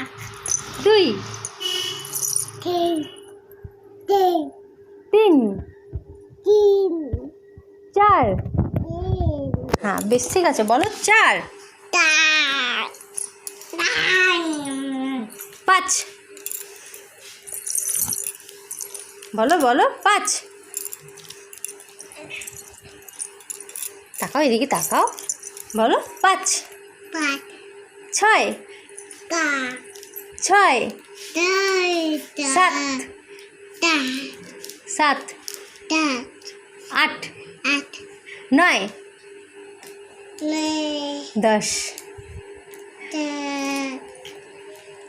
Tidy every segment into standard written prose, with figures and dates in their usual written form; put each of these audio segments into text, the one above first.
এক, দুই, তিন, তিন, তিন, তিন, চার। তিন, হ্যাঁ বেশ, ঠিক আছে, বলো চার। চার, পাঁচ, বলো বলো পাঁচ। তাকাও, এদিকে তাকাও, বলো পাঁচ। পাঁচ, ছয়, পাঁচ, ছয়, সাত, সাত, আট, আট, নয়, দশ।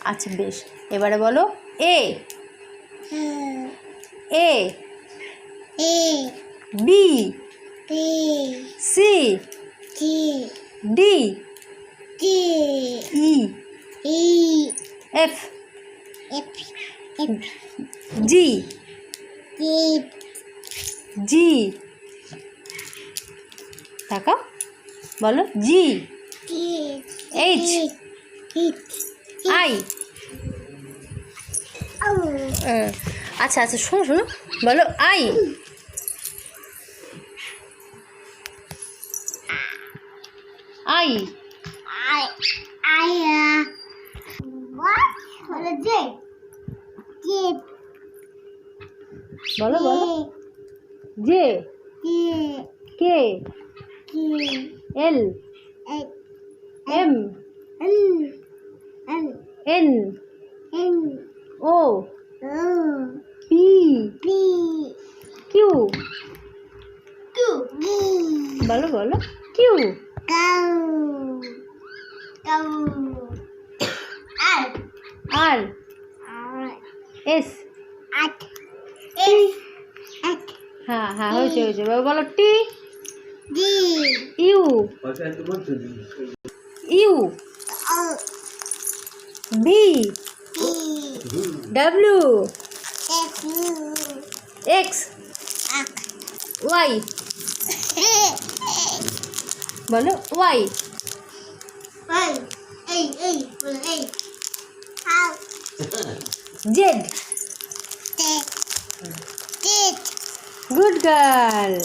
আচ্ছা বেশ, এবারে বলো এ, এ, বি, সি, ডি, ই, এফ, জি, জি, তাকাও, বলো জি, এইচ, আই। আচ্ছা আচ্ছা, শোনো শোনো, বলো আই, আই, বলো বলো জে, কে, এল, এম, এন, ও, পি, কিউ, বলো বলো কিউ, আর, এস। হ্যাঁ হ্যাঁ, হয়েছে হয়েছে, বলো T, U, U, V, W, X, Y, বলো ওয়াই, জেড। Good girl.